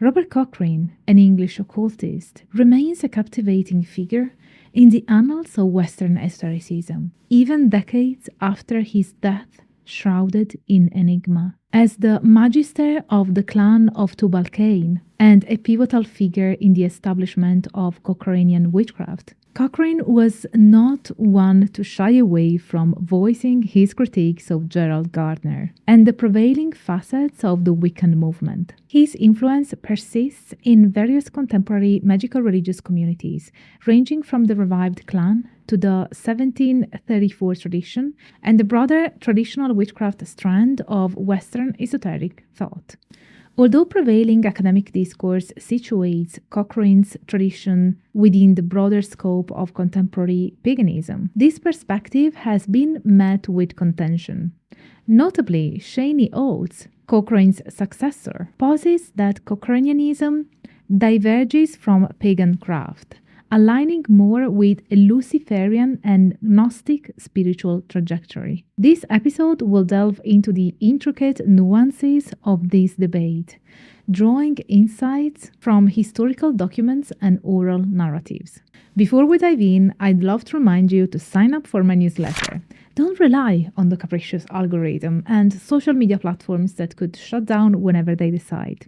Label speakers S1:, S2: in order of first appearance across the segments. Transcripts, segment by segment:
S1: Robert Cochrane, an English occultist, remains a captivating figure in the annals of Western esotericism, even decades after his death, shrouded in enigma. As the magister of the clan of Tubal Cain and a pivotal figure in the establishment of Cochranian witchcraft, Cochrane was not one to shy away from voicing his critiques of Gerald Gardner and the prevailing facets of the Wiccan movement. His influence persists in various contemporary magical religious communities, ranging from the revived clan to the 1734 tradition and the broader traditional witchcraft strand of Western esoteric thought. Although prevailing academic discourse situates Cochrane's tradition within the broader scope of contemporary paganism, this perspective has been met with contention. Notably, Shani Oates, Cochrane's successor, posits that Cochranianism diverges from pagan craft, aligning more with a Luciferian and Gnostic spiritual trajectory. This episode will delve into the intricate nuances of this debate, drawing insights from historical documents and oral narratives. Before we dive in, I'd love to remind you to sign up for my newsletter. Don't rely on the capricious algorithm and social media platforms that could shut down whenever they decide.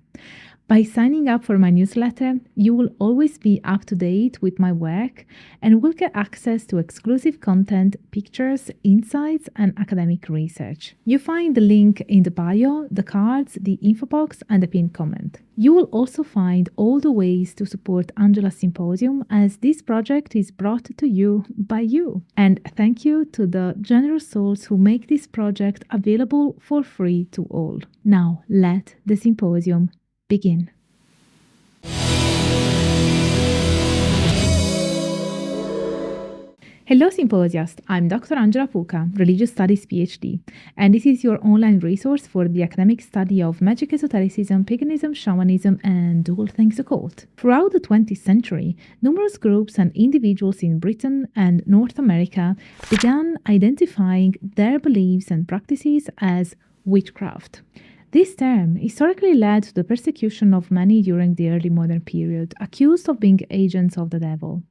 S1: By signing up for my newsletter, you will always be up to date with my work and will get access to exclusive content, pictures, insights, and academic research. You find the link in the bio, the cards, the info box, and the pinned comment. You will also find all the ways to support Angela's Symposium, as this project is brought to you by you. And thank you to the generous souls who make this project available for free to all. Now, let the symposium begin. Hello Symposiast, I'm Dr. Angela Puca, Religious Studies PhD, and this is your online resource for the academic study of magic, esotericism, paganism, shamanism, and all things occult. Throughout the 20th century, numerous groups and individuals in Britain and North America began identifying their beliefs and practices as witchcraft. This term historically led to the persecution of many during the early modern period, accused of being agents of the devil.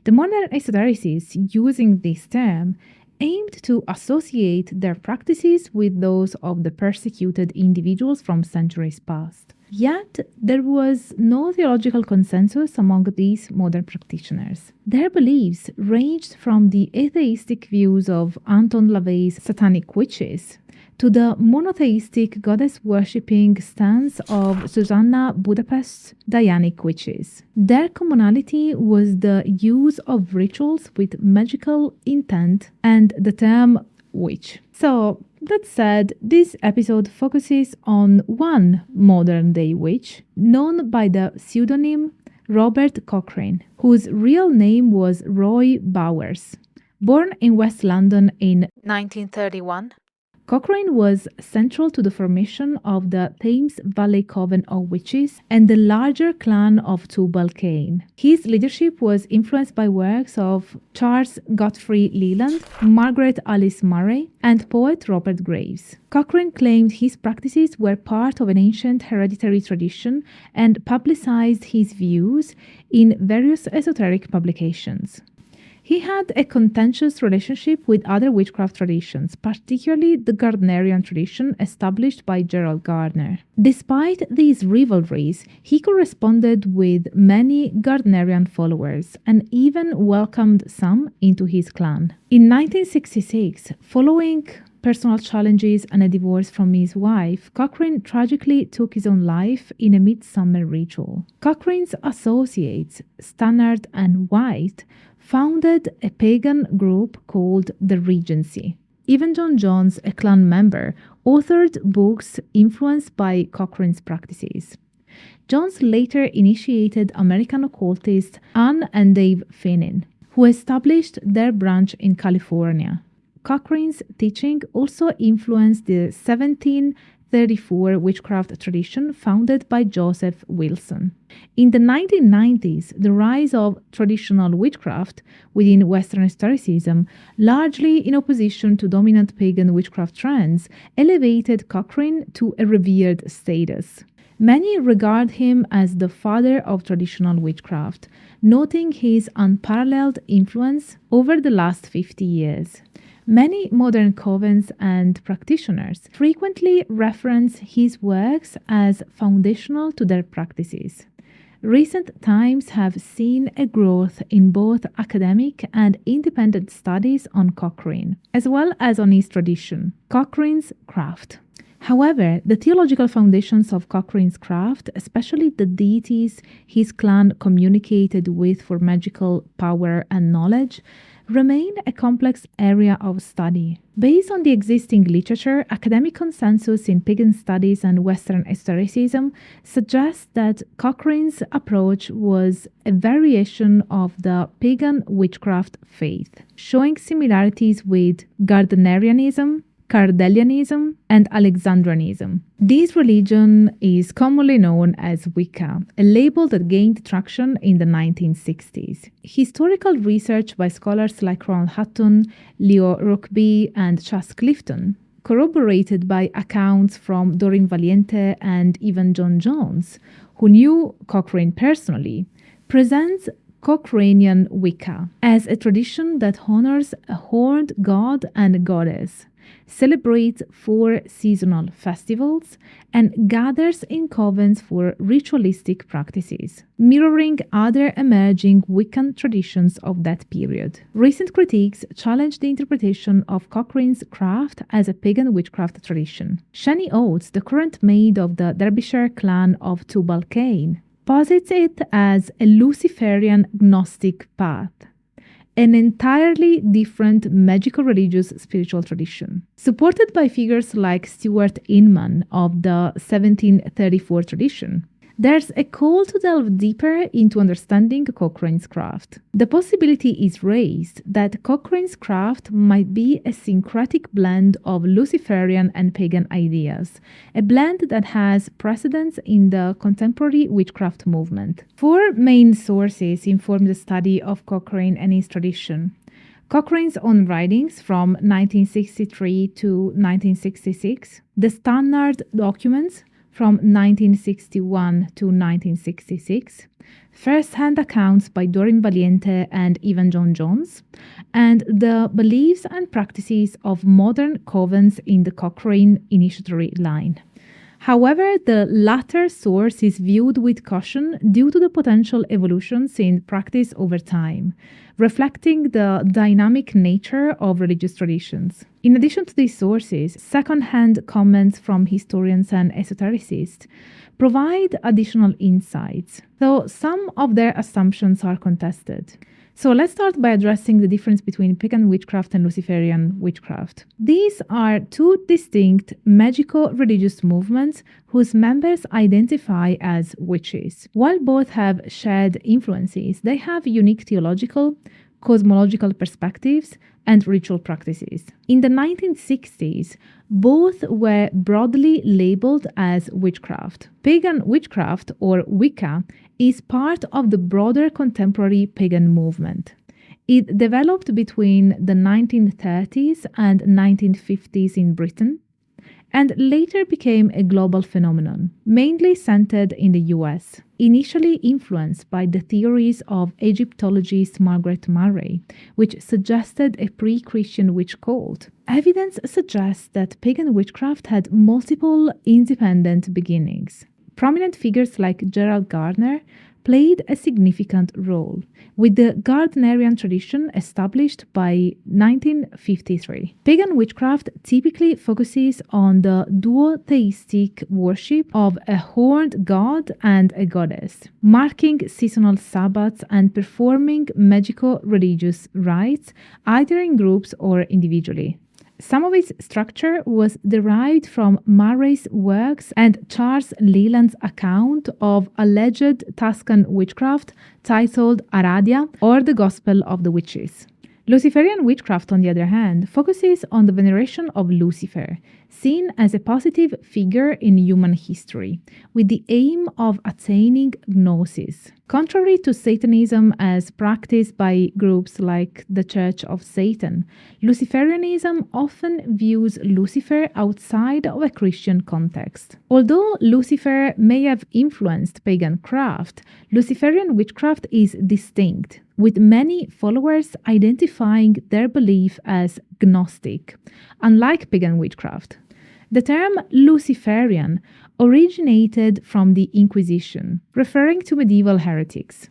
S1: The modern esotericists, using this term, aimed to associate their practices with those of the persecuted individuals from centuries past. Yet, there was no theological consensus among these modern practitioners. Their beliefs ranged from the atheistic views of Anton LaVey's satanic witches to the monotheistic goddess-worshipping stance of Susanna Budapest's Dianic witches. Their commonality was the use of rituals with magical intent and the term witch. So, that said, this episode focuses on one modern-day witch, known by the pseudonym Robert Cochrane, whose real name was Roy Bowers. Born in West London in 1931, Cochrane was central to the formation of the Thames Valley Coven of Witches and the larger clan of Tubal Cain. His leadership was influenced by works of Charles Godfrey Leland, Margaret Alice Murray, and poet Robert Graves. Cochrane claimed his practices were part of an ancient hereditary tradition and publicized his views in various esoteric publications. He had a contentious relationship with other witchcraft traditions, particularly the Gardnerian tradition established by Gerald Gardner. Despite these rivalries, he corresponded with many Gardnerian followers and even welcomed some into his clan. In 1966, following personal challenges and a divorce from his wife, Cochrane tragically took his own life in a midsummer ritual. Cochrane's associates, Stannard and White, founded a pagan group called the Regency. Even John Jones, a clan member, authored books influenced by Cochrane's practices. Jones later initiated American occultists Anne and Dave Finnin, who established their branch in California. Cochrane's teaching also influenced the 1734 witchcraft tradition founded by Joseph Wilson. In the 1990s, the rise of traditional witchcraft within Western esotericism, largely in opposition to dominant pagan witchcraft trends, elevated Cochrane to a revered status. Many regard him as the father of traditional witchcraft, noting his unparalleled influence over the last 50 years. Many modern covens and practitioners frequently reference his works as foundational to their practices. Recent times have seen a growth in both academic and independent studies on Cochrane, as well as on his tradition, Cochrane's craft. However, the theological foundations of Cochrane's craft, especially the deities his clan communicated with for magical power and knowledge, remain a complex area of study. Based on the existing literature, academic consensus in pagan studies and Western esotericism suggests that Cochrane's approach was a variation of the pagan witchcraft faith, showing similarities with Gardnerianism, Cardellianism, and Alexandrianism. This religion is commonly known as Wicca, a label that gained traction in the 1960s. Historical research by scholars like Ron Hutton, Leo Rokeby, and Chas Clifton, corroborated by accounts from Doreen Valiente and even John Jones, who knew Cochrane personally, presents Cochranian Wicca as a tradition that honors a horned god and goddess, celebrates 4 seasonal festivals, and gathers in covens for ritualistic practices, mirroring other emerging Wiccan traditions of that period. Recent critiques challenge the interpretation of Cochrane's craft as a pagan witchcraft tradition. Shani Oates, the current maid of the Derbyshire clan of Tubal Cain, posits it as a Luciferian Gnostic path, an entirely different magical religious spiritual tradition. Supported by figures like Stuart Inman of the 1734 tradition, there's a call to delve deeper into understanding Cochrane's craft. The possibility is raised that Cochrane's craft might be a syncretic blend of Luciferian and pagan ideas, a blend that has precedence in the contemporary witchcraft movement. 4 main sources inform the study of Cochrane and his tradition. Cochrane's own writings from 1963 to 1966, the standard documents from 1961 to 1966, first-hand accounts by Doreen Valiente and even John Jones, and the beliefs and practices of modern covens in the Cochrane initiatory line. However, the latter source is viewed with caution due to the potential evolutions in practice over time, reflecting the dynamic nature of religious traditions. In addition to these sources, second-hand comments from historians and esotericists provide additional insights, though some of their assumptions are contested. So let's start by addressing the difference between pagan witchcraft and Luciferian witchcraft. These are 2 distinct magico-religious movements whose members identify as witches. While both have shared influences, they have unique theological, cosmological perspectives, and ritual practices. In the 1960s, both were broadly labeled as witchcraft. Pagan witchcraft, or Wicca, is part of the broader contemporary pagan movement. It developed between the 1930s and 1950s in Britain, and later became a global phenomenon, mainly centered in the US, initially influenced by the theories of Egyptologist Margaret Murray, which suggested a pre-Christian witch cult. Evidence suggests that pagan witchcraft had multiple independent beginnings. Prominent figures like Gerald Gardner played a significant role, with the Gardnerian tradition established by 1953. Pagan witchcraft typically focuses on the duo-theistic worship of a horned god and a goddess, marking seasonal Sabbaths and performing magical religious rites, either in groups or individually. Some of its structure was derived from Murray's works and Charles Leland's account of alleged Tuscan witchcraft titled Aradia, or the Gospel of the Witches. Luciferian witchcraft, on the other hand, focuses on the veneration of Lucifer, seen as a positive figure in human history, with the aim of attaining gnosis. Contrary to Satanism as practiced by groups like the Church of Satan, Luciferianism often views Lucifer outside of a Christian context. Although Lucifer may have influenced pagan craft, Luciferian witchcraft is distinct, with many followers identifying their belief as Gnostic, unlike pagan witchcraft. The term Luciferian originated from the Inquisition, referring to medieval heretics.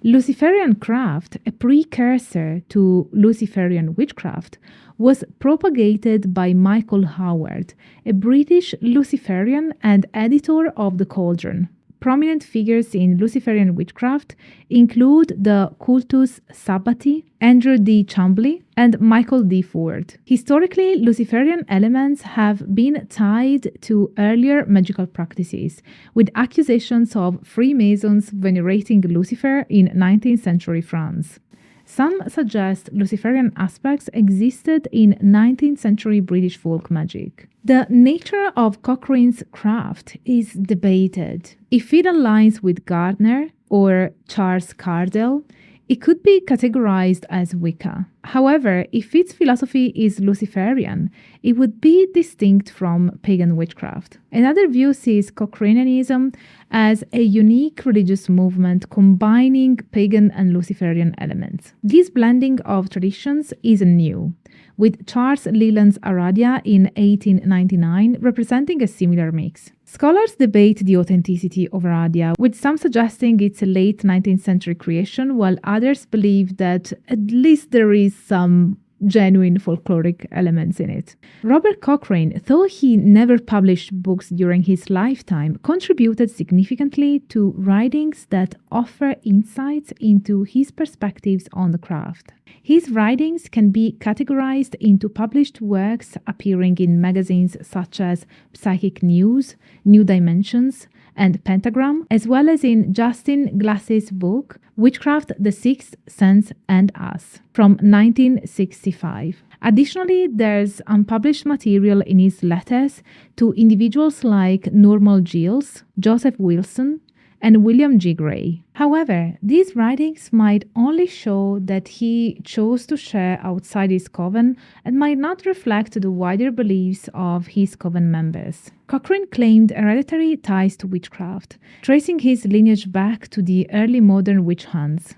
S1: Luciferian craft, a precursor to Luciferian witchcraft, was propagated by Michael Howard, a British Luciferian and editor of The Cauldron. Prominent figures in Luciferian witchcraft include the cultus Sabbati, Andrew D. Chambly, and Michael D. Ford. Historically, Luciferian elements have been tied to earlier magical practices, with accusations of Freemasons venerating Lucifer in 19th century France. Some suggest Luciferian aspects existed in 19th century British folk magic. The nature of Cochrane's craft is debated. If it aligns with Gardner or Charles Cardell, it could be categorized as Wicca. However, if its philosophy is Luciferian, it would be distinct from pagan witchcraft. Another view sees Cochranianism as a unique religious movement combining pagan and Luciferian elements. This blending of traditions is new, with Charles Leland's Aradia in 1899 representing a similar mix. Scholars debate the authenticity of Aradia, with some suggesting it's a late 19th century creation, while others believe that at least there is some genuine folkloric elements in it. Robert Cochrane, though he never published books during his lifetime, contributed significantly to writings that offer insights into his perspectives on the craft. His writings can be categorized into published works appearing in magazines such as Psychic News, New Dimensions, and Pentagram, as well as in Justin Glass's book, Witchcraft, the Sixth Sense and Us, from 1965. Additionally, there's unpublished material in his letters to individuals like Normal Giles, Joseph Wilson, and William G. Gray. However, these writings might only show that he chose to share outside his coven and might not reflect the wider beliefs of his coven members. Cochrane claimed hereditary ties to witchcraft, tracing his lineage back to the early modern witch hunts.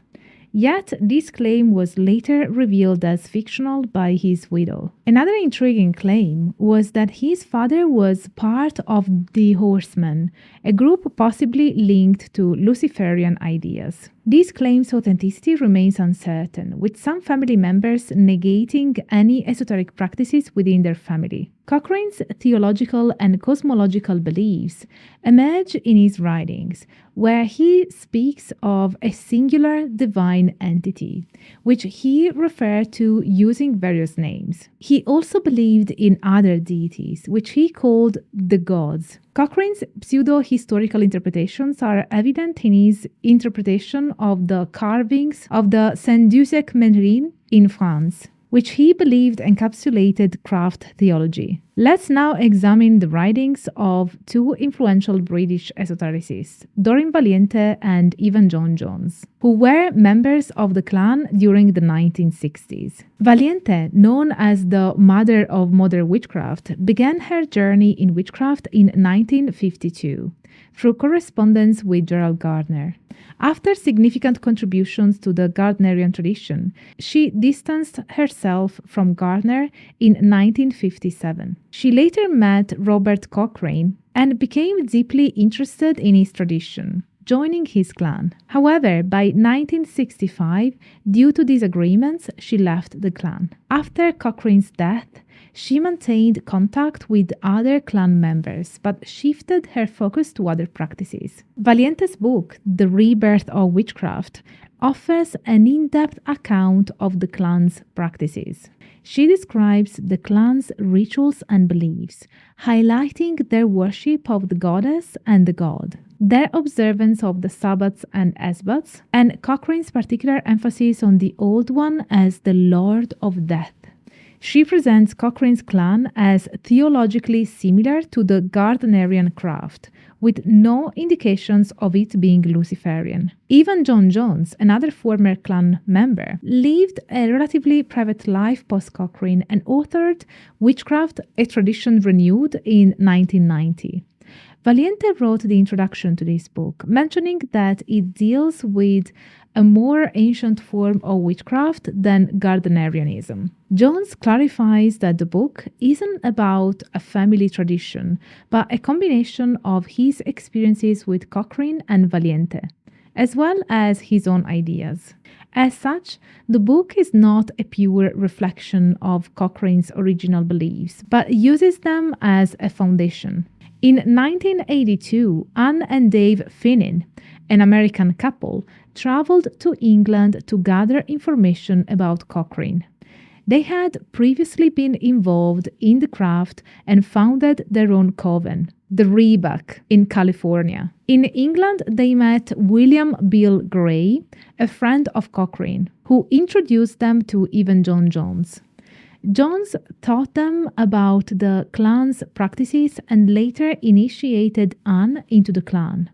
S1: Yet, this claim was later revealed as fictional by his widow. Another intriguing claim was that his father was part of the Horsemen, a group possibly linked to Luciferian ideas. This claim's authenticity remains uncertain, with some family members negating any esoteric practices within their family. Cochrane's theological and cosmological beliefs emerge in his writings, where he speaks of a singular divine entity, which he referred to using various names. He also believed in other deities, which he called the gods. Cochrane's pseudo-historical interpretations are evident in his interpretation of the carvings of the Saint-Dusec Menrin in France, which he believed encapsulated craft theology. Let's now examine the writings of two influential British esotericists, Doreen Valiente and Evan John Jones, who were members of the clan during the 1960s. Valiente, known as the mother of modern witchcraft, began her journey in witchcraft in 1952 through correspondence with Gerald Gardner. After significant contributions to the Gardnerian tradition, she distanced herself from Gardner in 1957. She later met Robert Cochrane and became deeply interested in his tradition, joining his clan. However, by 1965, due to disagreements, she left the clan. After Cochrane's death, she maintained contact with other clan members, but shifted her focus to other practices. Valiente's book, The Rebirth of Witchcraft, offers an in-depth account of the clan's practices. She describes the clan's rituals and beliefs, highlighting their worship of the goddess and the god, their observance of the Sabbats and Esbats, and Cochrane's particular emphasis on the Old One as the Lord of Death. She presents Cochrane's clan as theologically similar to the Gardnerian craft, with no indications of it being Luciferian. Even John Jones, another former clan member, lived a relatively private life post-Cochrane and authored Witchcraft, a Tradition Renewed in 1990. Valiente wrote the introduction to this book, mentioning that it deals with a more ancient form of witchcraft than Gardnerianism. Jones clarifies that the book isn't about a family tradition, but a combination of his experiences with Cochrane and Valiente, as well as his own ideas. As such, the book is not a pure reflection of Cochrane's original beliefs, but uses them as a foundation. In 1982, Anne and Dave Finnin, an American couple, traveled to England to gather information about Cochrane. They had previously been involved in the craft and founded their own coven, the Revered, in California. In England, they met William Bill Gray, a friend of Cochrane, who introduced them to even John Jones. Jones taught them about the clan's practices and later initiated Anne into the clan,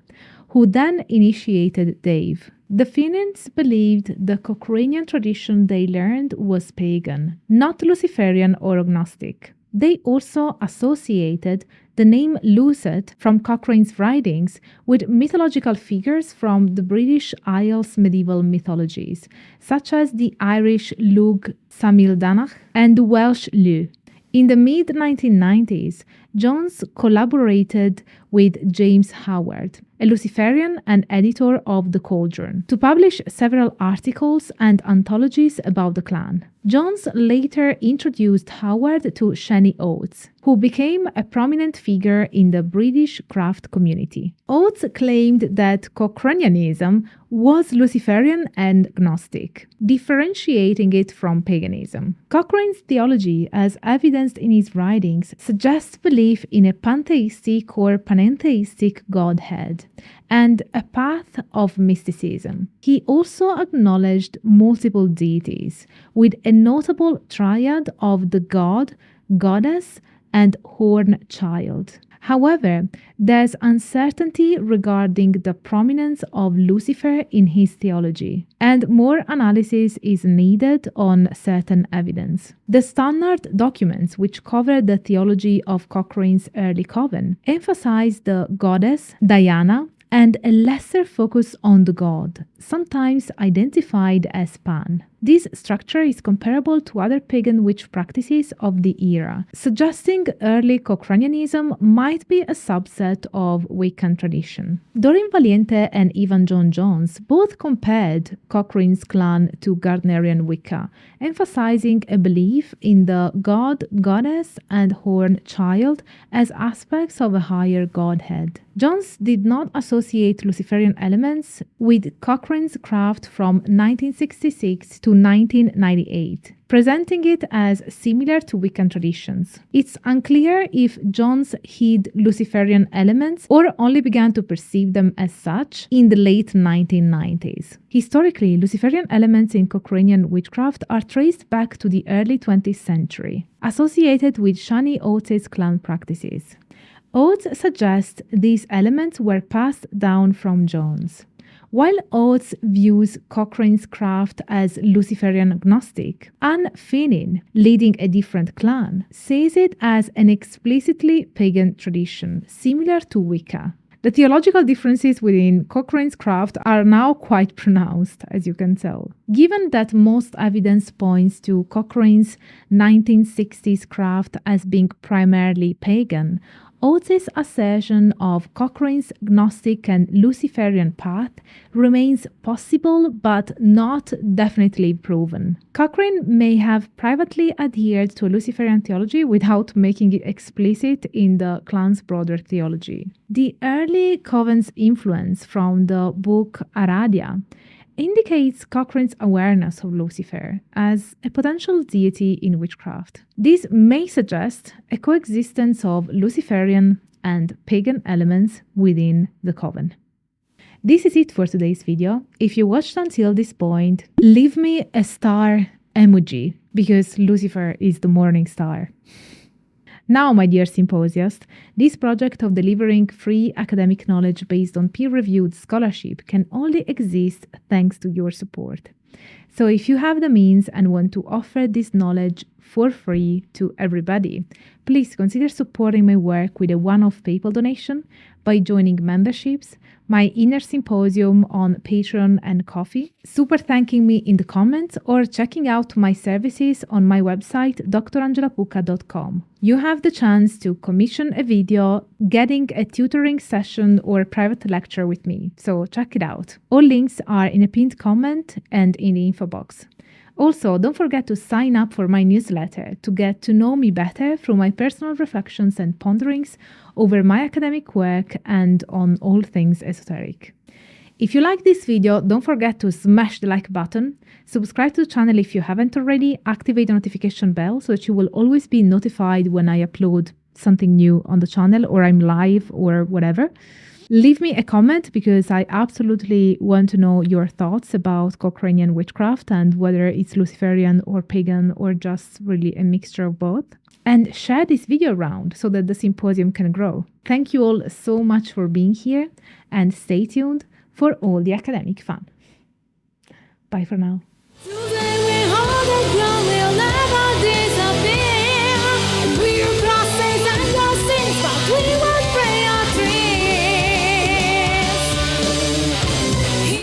S1: who then initiated Dave. The Finnins believed the Cochranian tradition they learned was pagan, not Luciferian or Gnostic. They also associated the name Lucet from Cochrane's writings with mythological figures from the British Isles medieval mythologies, such as the Irish Lug Samildanach and the Welsh Lu. In the mid-1990s, Jones collaborated with James Howard, a Luciferian and editor of The Cauldron, to publish several articles and anthologies about the clan. Jones later introduced Howard to Shani Oates, who became a prominent figure in the British craft community. Oates claimed that Cochranianism was Luciferian and Gnostic, differentiating it from paganism. Cochrane's theology, as evidenced in his writings, suggests belief in a pantheistic or panentheistic godhead and a path of mysticism. He also acknowledged multiple deities, with a notable triad of the god, goddess, and horn child. However, there's uncertainty regarding the prominence of Lucifer in his theology, and more analysis is needed on certain evidence. The standard documents which cover the theology of Cochrane's early coven emphasize the goddess, Diana, and a lesser focus on the god, sometimes identified as Pan. This structure is comparable to other pagan witch practices of the era, suggesting early Cochranianism might be a subset of Wiccan tradition. Doreen Valiente and Evan John Jones both compared Cochrane's clan to Gardnerian Wicca, emphasizing a belief in the god, goddess, and horn child as aspects of a higher godhead. Jones did not associate Luciferian elements with Cochrane's craft from 1966 to 1998, presenting it as similar to Wiccan traditions. It's unclear if Jones hid Luciferian elements or only began to perceive them as such in the late 1990s. Historically, Luciferian elements in Cochranian witchcraft are traced back to the early 20th century, associated with Shani Oates' clan practices. Oates suggests these elements were passed down from Jones. While Oates views Cochrane's craft as Luciferian Gnostic, Anne Finnin, leading a different clan, sees it as an explicitly pagan tradition, similar to Wicca. The theological differences within Cochrane's craft are now quite pronounced, as you can tell. Given that most evidence points to Cochrane's 1960s craft as being primarily pagan, Oates' assertion of Cochrane's Gnostic and Luciferian path remains possible but not definitely proven. Cochrane may have privately adhered to a Luciferian theology without making it explicit in the clan's broader theology. The early Coven's influence from the book Aradia indicates Cochrane's awareness of Lucifer as a potential deity in witchcraft. This may suggest a coexistence of Luciferian and pagan elements within the Coven. This is it for today's video. If you watched until this point, leave me a star emoji, because Lucifer is the morning star. Now, my dear symposiast, this project of delivering free academic knowledge based on peer-reviewed scholarship can only exist thanks to your support. So if you have the means and want to offer this knowledge for free to everybody, please consider supporting my work with a one-off PayPal donation by joining memberships, my inner symposium on Patreon and Ko-fi, super thanking me in the comments, or checking out my services on my website drangelapuca.com. You have the chance to commission a video, getting a tutoring session or a private lecture with me, so check it out. All links are in a pinned comment and in the info box. Also, don't forget to sign up for my newsletter to get to know me better through my personal reflections and ponderings over my academic work and on all things esoteric. If you like this video, don't forget to smash the like button, subscribe to the channel if you haven't already, activate the notification bell so that you will always be notified when I upload something new on the channel or I'm live or whatever. Leave me a comment because I absolutely want to know your thoughts about Cochranian witchcraft and whether it's Luciferian or pagan or just really a mixture of both. And share this video around so that the symposium can grow. Thank you all so much for being here and stay tuned for all the academic fun. Bye for now.